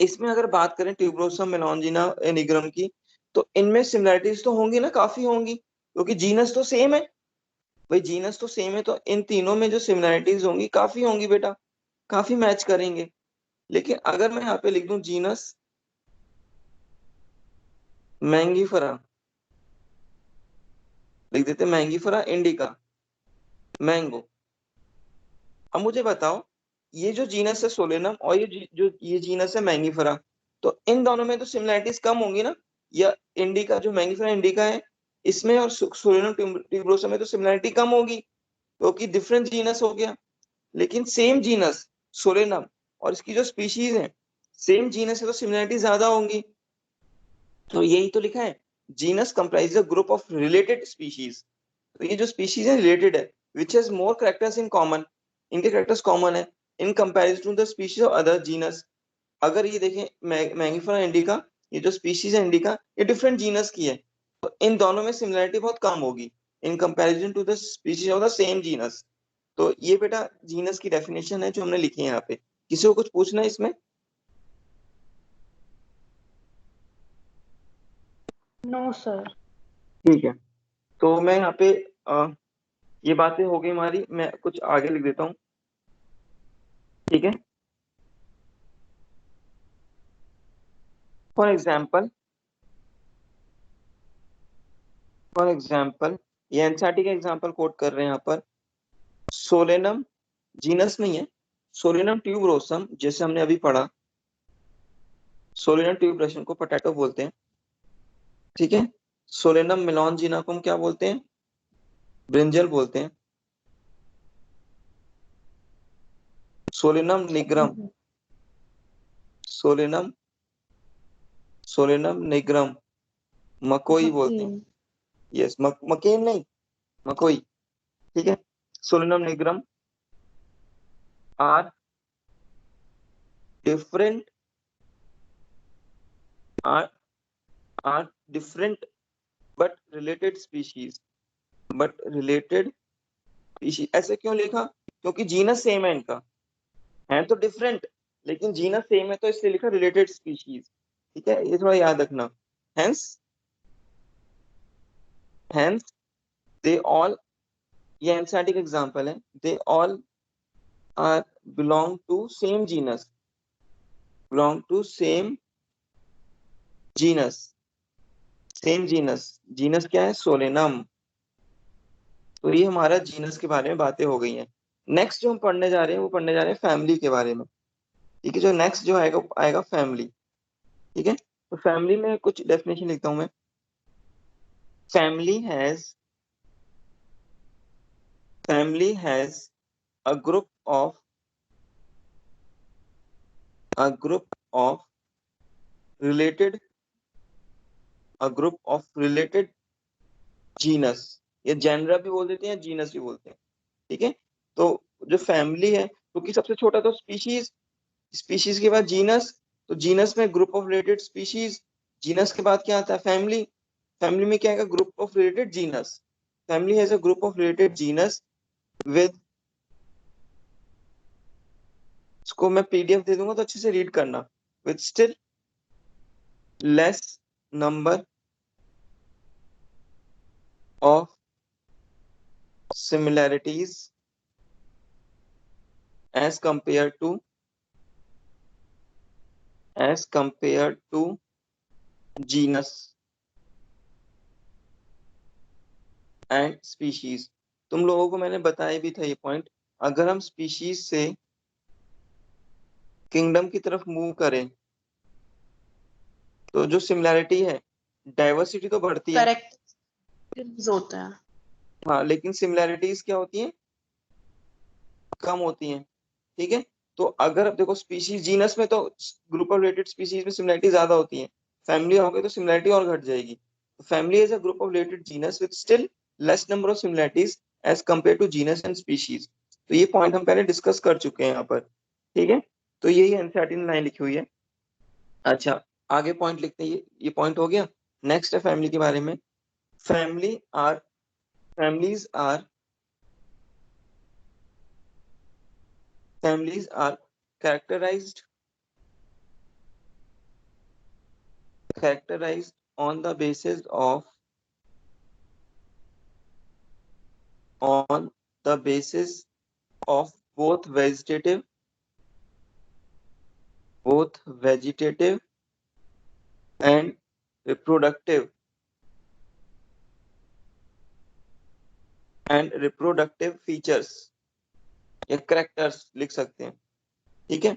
इसमें अगर बात करें ट्यूबरोसम मेलॉन्जिना निग्रम की, तो इनमें सिमिलरिटीज तो होंगी ना, काफी होंगी, क्योंकि जीनस तो सेम है। भाई जीनस तो सेम है, तो इन तीनों में जो सिमिलरिटीज होंगी काफी होंगी बेटा, काफी मैच करेंगे। लेकिन अगर मैं यहाँ पे लिख दूं जीनस मैंगीफेरा, लिख देते मैंगीफेरा इंडिका, मैंगो। अब मुझे बताओ, ये जो जीनस है सोलेनम और जो ये जीनस है मैंगीफेरा, तो इन दोनों में तो सिमिलरिटीज कम होंगी ना। या इंडिका, जो मैंगीफेरा इंडिका है, इसमें और सोलेनम ट्यूबरोसम में तो सिमिलरिटी कम होगी, क्योंकि डिफरेंट जीनस हो गया। लेकिन सेम जीनस सोलेनम और इसकी जो स्पीशीज है, सेम जीनस है, तो सिमिलरिटी ज्यादा होंगी। तो यही तो लिखा है, genus comprise group of related species. तो ये जो स्पीशीज है रिलेटेड है, which has more characters in common, इनके कैरेक्टर्स कॉमन है, in comparison to the species of other genus. अगर ये देखें मैंगीफेरा इंडिका, ये जो स्पीशीज है इंडिका, ये डिफरेंट जीनस की है, तो इन दोनों में सिमिलरिटी बहुत कम होगी in comparison to the species of the same genus. तो ये बेटा जीनस की डेफिनेशन है जो हमने लिखी है यहाँ पे। किसी को कुछ पूछना है इसमें? No sir. ठीक है, तो मैं यहाँ पे ये बातें हो गई हमारी, मैं कुछ आगे लिख देता हूँ। ठीक है, फॉर एग्जाम्पल, ये एनसीईआरटी का एग्जाम्पल कोट कर रहे हैं यहाँ पर। सोलेनम जीनस नहीं है, सोलेनम ट्यूबरोसम, जैसे हमने अभी पढ़ा, सोलेनम ट्यूबरोसम को पोटैटो बोलते हैं। ठीक है, सोलेनम मेलॉन्जिना को हम क्या बोलते हैं? ब्रिंजल बोलते हैं। Solanum nigrum, solanum solanum nigrum मकोई बोलते हैं। मकीन। यस, मकेन नहीं, मकोई। ठीक है, solanum nigrum are different, are are different but related species, but related species. ऐसे क्यों लिखा? क्योंकि जीनस सेम है इनका, है तो डिफरेंट, लेकिन जीनस सेम है, तो इसलिए लिखा रिलेटेड स्पीशीज। ठीक है, ये थोड़ा याद रखना। हेंस हेंस दे ऑल, ये एनसीईआरटी का एग्जांपल है, they all are belong to same genus, belong to same genus, same genus, genus क्या है? सोलेनम। तो ये हमारा जीनस के बारे में बातें हो गई हैं। नेक्स्ट जो हम पढ़ने जा रहे हैं वो पढ़ने जा रहे हैं फैमिली के बारे में। ठीक है, जो नेक्स्ट जो आएगा आएगा फैमिली। ठीक है, तो फैमिली में कुछ डेफिनेशन लिखता हूं मैं। Family has family has a group of a group of related a group of related genus, ये जेनरा भी बोल देते हैं, जीनस भी बोलते हैं। ठीक है, तो जो फैमिली है, क्योंकि सबसे छोटा तो स्पीशीज, स्पीशीज के बाद जीनस, तो जीनस में group of related species, genus के बाद क्या आता है? फैमिली। फैमिली में क्या आएगा? Group of related genus. Family has a group of related genus with, इसको मैं पीडीएफ दे दूंगा तो अच्छे से रीड करना। With still less number of similarities as compared to genus and species। तुम लोगों को मैंने बताया भी था ये पॉइंट। अगर हम स्पीशीज से किंगडम की तरफ मूव करें तो जो सिमिलैरिटी है, डाइवर्सिटी तो बढ़ती है, करेक्ट होता है। हाँ, लेकिन सिमिलैरिटीज क्या होती हैं? कम होती हैं। ठीक है, तो अगर अब देखो स्पीशीज, जीनस में तो ग्रुप ऑफ रिलेटेड स्पीशीज में सिमिलैरिटी ज्यादा होती है, फैमिली हो गई तो सिमिलैरिटी और घट जाएगी। Family is a group of related genus with still less number of similarities as compare to genus and species. तो ये पॉइंट हम पहले डिस्कस कर चुके हैं यहाँ पर। ठीक है, तो यही एनसीईआरटी ने लाइन लिखी हुई है। अच्छा, आगे पॉइंट लिखते हैं, ये पॉइंट हो गया। नेक्स्ट है फैमिली के बारे में। Family are families are families are characterized characterized on the basis of on the basis of both vegetative and reproductive features या characters लिख सकते हैं। ठीक है,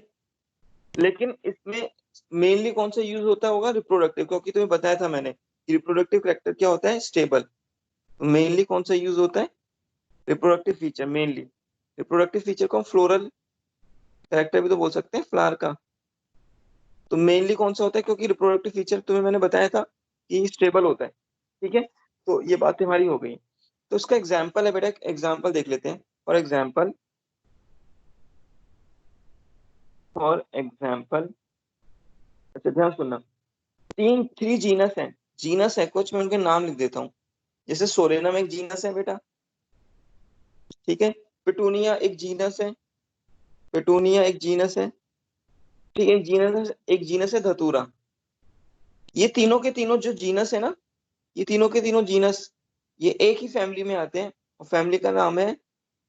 लेकिन इसमें मेनली कौन सा यूज होता होगा? रिप्रोडक्टिव, क्योंकि तुम्हें बताया था मैंने कि रिप्रोडक्टिव कैरेक्टर क्या होता है? स्टेबल। मेनली कौन सा यूज होता है? Reproductive feature mainly. Reproductive feature को हम फ्लोरल कैरेक्टर भी तो बोल सकते हैं, फ्लावर का। तो मेनली कौन सा होता है? क्योंकि रिप्रोडक्टिव फीचर तुम्हें मैंने बताया था कि स्टेबल होता है। ठीक है, तो ये बात हमारी हो गई। तो उसका एग्जाम्पल है बेटा, एग्जाम्पल देख लेते हैं। फॉर एग्जाम्पल, अच्छा ध्यान सुनना। थ्री जीनस है, जीनस है कुछ, मैं उनके नाम लिख देता हूँ। जैसे सोलेनम एक जीनस है बेटा। ठीक है, पिटूनिया एक जीनस है, पिटूनिया एक जीनस है। ठीक है, एक जीनस है धतूरा। ये तीनों के तीनों जो जीनस है ना, ये तीनों के तीनों जीनस ये एक ही फैमिली में आते हैं, और फैमिली का नाम है,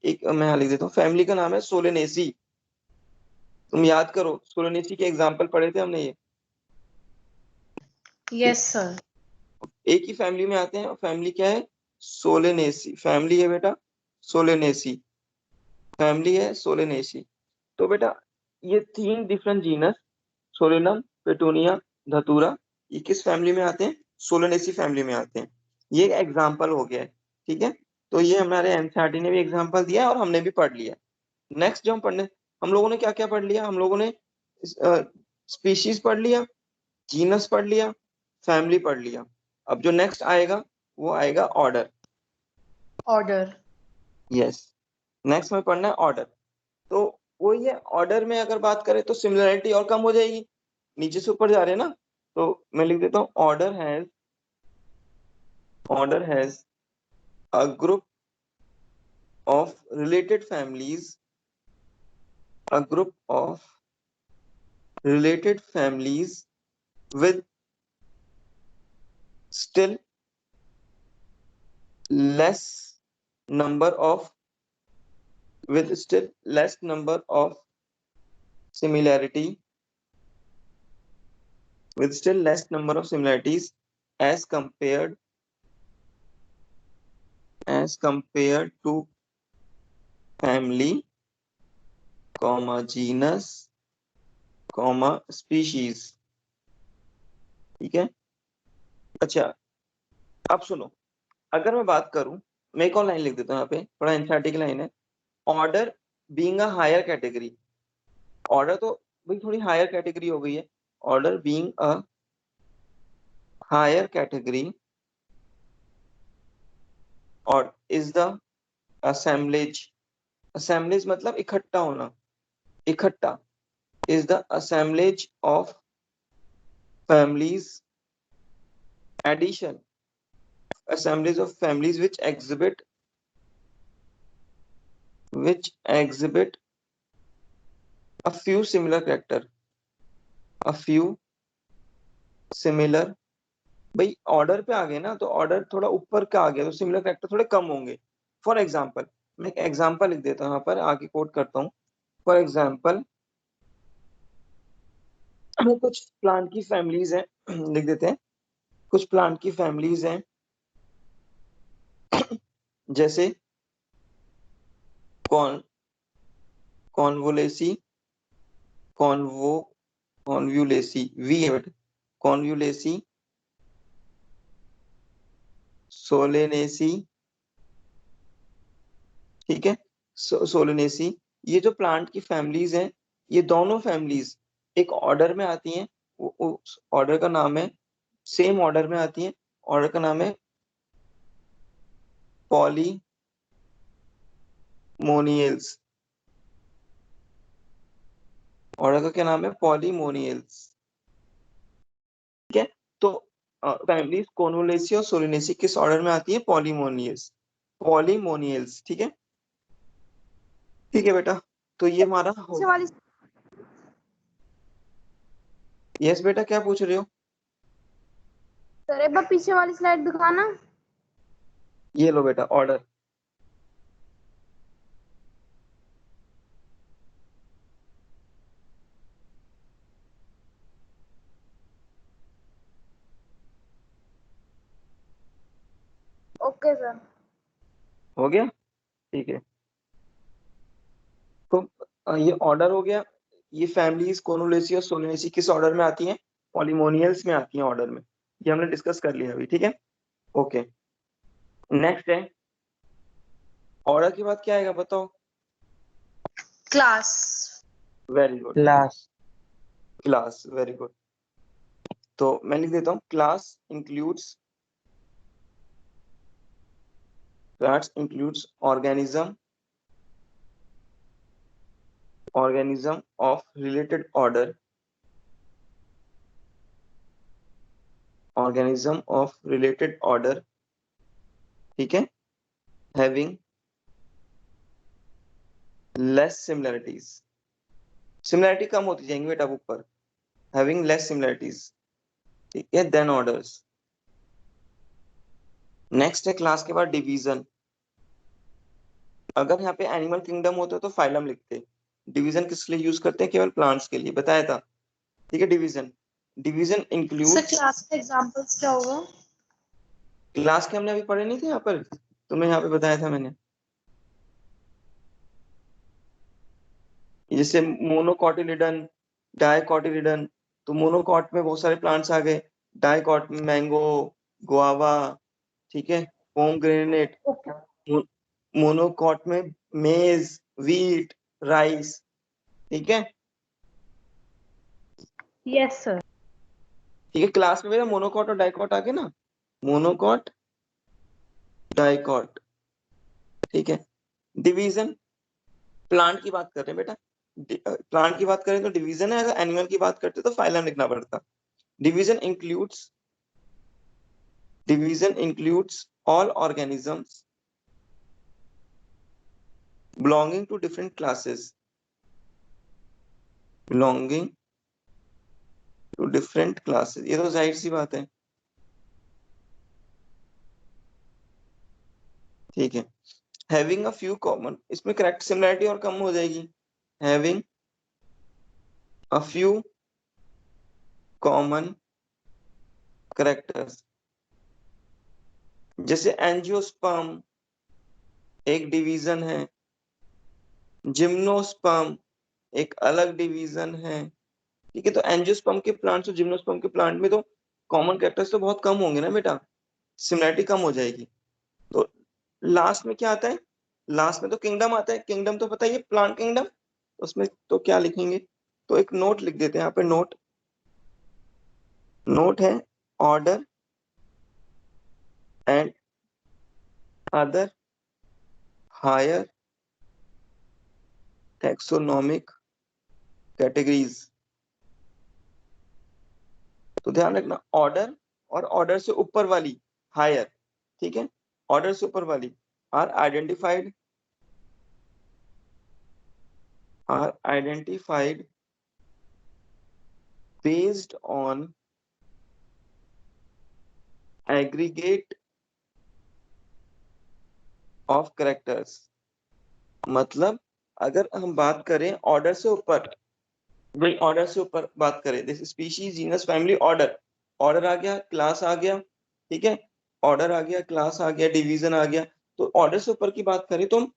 एक मैं यहाँ लिख देता हूँ, फैमिली का नाम है सोलेनेसी। तुम याद करो, सोलेनेसी के एग्जाम्पल पढ़े थे हमने ये। Yes sir. एक ही फैमिली में आते हैं, और फैमिली क्या है? सोलेनेसी फैमिली है बेटा, सोलेनेसी फैमिली है, सोलेनेसी। तो बेटा ये तीन डिफरेंट जीनस, सोलेनम, पेटूनिया, धतूरा, ये किस फैमिली में आते हैं? सोलेनेसी फैमिली में आते हैं। ये एग्जाम्पल हो गया है। ठीक है, तो ये हमारे एनसीईआरटी ने भी एग्जाम्पल दिया और हमने भी पढ़ लिया। नेक्स्ट जो हम लोगों ने क्या क्या पढ़ लिया? हम लोगों ने स्पीशीज पढ़ लिया, जीनस पढ़ लिया, फैमिली पढ़ लिया। अब जो नेक्स्ट आएगा वो आएगा ऑर्डर। ऑर्डर। यस, नेक्स्ट में पढ़ना है ऑर्डर। तो वो ये ऑर्डर में अगर बात करें तो सिमिलरिटी और कम हो जाएगी, नीचे से ऊपर जा रहे हैं ना। तो मैं लिख देता हूँ order has a group of related families, a group of related families with still less number of similarity with still less number of similarities as compared to family, genus, species। ठीक है। अच्छा, अब सुनो, अगर मैं बात करूं, मैं एक और लाइन लिख देता हूँ यहाँ पे, थोड़ा एम्फैटिक लाइन है। Order being a higher category, order तो भाई थोड़ी हायर कैटेगरी हो गई है। Order being a higher category और इज द असेंबलेज, असेंबलेज मतलब इकट्ठा होना, इकट्ठा, is the assemblage of families, addition, assemblies of families which exhibit a few similar character, a few similar। भाई ऑर्डर पे आ गए ना, तो ऑर्डर थोड़ा ऊपर का आ गया तो सिमिलर कैरेक्टर थोड़े कम होंगे। फॉर एग्जाम्पल, मैं एक एग्जाम्पल लिख देता हूँ यहाँ पर, आगे कोट करता हूँ। फॉर एग्जाम्पल, हमें कुछ प्लांट की फैमिलीज हैं, लिख देते हैं, कुछ प्लांट की फैमिलीज हैं, जैसे कॉन्वोलेसी, कॉन्व्यूलेसी, कॉन्व्यूलेसी, सोलेनेसी, ठीक है, सोलेनेसी। ये जो प्लांट की फैमिलीज हैं, ये दोनों फैमिलीज एक ऑर्डर में आती हैं। उस ऑर्डर का नाम है, सेम ऑर्डर में आती हैं, ऑर्डर का नाम है पॉलीमोनियल्स। ऑर्डर का क्या नाम है? पॉलीमोनियल्स। ठीक है, तो फैमिलीज कॉन्वोलेसी और सोलिनेसी किस ऑर्डर में आती है? Polemoniales, Polemoniales. ठीक है, ठीक है बेटा, तो ये हमारा हो। पीछे वाली यस बेटा, क्या पूछ रहे हो? सर एक बार पीछे वाली स्लाइड दिखाना। ये लो बेटा ऑर्डर। Okay sir. हो गया? ठीक है, तो ये ऑर्डर हो गया। ये फैमिलीज कॉन्वोलेसी और सोलिनेसी किस ऑर्डर में आती हैं? पॉलीमोनियल्स में आती हैं ऑर्डर में। ये हमने डिस्कस कर लिया अभी। ठीक है, ओके। नेक्स्ट है, ऑर्डर के बाद क्या आएगा बताओ? Class. Very good, class. Class, very good. तो मैं लिख देता हूँ, class includes organism of related order, organism of related order, ठीक है, having less similarities, सिमिलैरिटी कम होती जाएंगी बेटा ऊपर, having less similarities, ठीक है, देन ऑर्डर्स। नेक्स्ट है क्लास के बाद डिवीजन। अगर यहाँ पे एनिमल किंगडम होता तो फाइलम लिखते, डिवीजन किस लिए यूज करते हैं? केवल प्लांट्स के लिए, बताया था। ठीक है, division, division sir includes, class के एग्जांपल्स क्या होगा? क्लास के हमने अभी पढ़े नहीं थे यहाँ पर, तुम्हें यहाँ पे बताया था मैंने। जैसे मोनोकॉटिलिडन, डाइकॉटिलिडन, तो मोनोकॉट में बहुत सारे प्लांट्स आ गए, डाइकॉट में मैंगो, गुआवा, ठीक है, पोमग्रेनेट, ओके। मोनोकॉट में मेज, व्हीट, राइस, ठीक है। Yes sir. ठीक है, क्लास में मेरा मोनोकॉट और डाइकॉट आ गए ना, मोनोकॉट, डाइकॉट, ठीक है। डिवीजन, प्लांट की बात कर रहे हैं बेटा, प्लांट की बात करें तो डिवीजन है, अगर एनिमल की बात करते तो फाइलम लिखना पड़ता। Division includes all organisms belonging to different classes, belonging to different classes, ये तो जाहिर सी बात है। ठीक है, having a few common, इसमें करेक्ट सिमिलरिटी और कम हो जाएगी, having a few common characters. जैसे एंजियोस्पर्म एक डिवीजन है, जिम्नोस्पर्म एक अलग डिवीजन है। ठीक है, तो एंजियोस्पर्म के प्लांट्स और जिम्नोस्पर्म के प्लांट में तो कॉमन कैरेक्टर्स तो बहुत कम होंगे ना बेटा, सिमिलरिटी कम हो जाएगी। तो लास्ट में क्या आता है, लास्ट में तो किंगडम आता है। किंगडम तो पता ही है, प्लांट किंगडम। उसमें तो क्या लिखेंगे, तो एक नोट लिख देते हैं यहाँ पे। नोट, नोट है order and other higher taxonomic categories. तो ध्यान रखना, ऑर्डर और ऑर्डर से ऊपर वाली हायर, ठीक है, ऑर्डर से ऊपर वाली are identified based on aggregate of characters. मतलब अगर हम बात करें ऑर्डर से ऊपर, भाई ऑर्डर से ऊपर बात करें, जैसे species, genus, family, order, order आ गया, क्लास आ गया, ठीक है, ऑर्डर आ गया, क्लास आ गया, डिवीजन आ गया। तो ऑर्डर से ऊपर की बात करें तो हम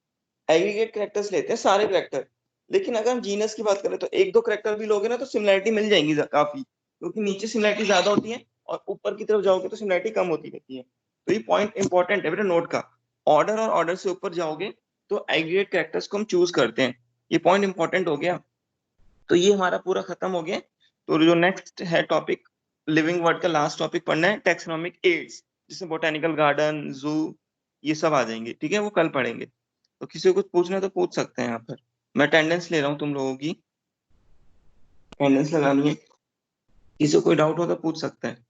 एग्रीगेट कैरेक्टर्स लेते हैं, सारे कैरेक्टर। लेकिन अगर हम जीनस की बात करें तो एक दो कैरेक्टर भी लोगे ना तो सिमिलरिटी मिल जाएंगी काफी, क्योंकि नीचे सिमिलरिटी ज्यादा होती है और ऊपर की तरफ जाओगे तो सिमिलरिटी कम होती रहती है। तो ये पॉइंट इंपॉर्टेंट है बेटा नोट का। ऑर्डर और ऑर्डर से ऊपर जाओगे तो एग्रीगेट कैरेक्टर्स को हम चूज करते हैं। ये पॉइंट इंपॉर्टेंट हो गया। तो ये हमारा पूरा खत्म हो गया। तो जो नेक्स्ट है टॉपिक, लिविंग वर्ड का लास्ट टॉपिक पढ़ना है, टेक्सोनोमिक एड्स, जिसमें बोटेनिकल गार्डन, जू, ये सब आ जाएंगे। ठीक है, वो कल पढ़ेंगे। तो किसी को कुछ पूछना है तो पूछ सकते हैं यहाँ पर। मैं अटेंडेंस ले रहा हूँ तुम लोगों की, अटेंडेंस लगानी है। किसी को कोई डाउट हो तो पूछ सकते हैं।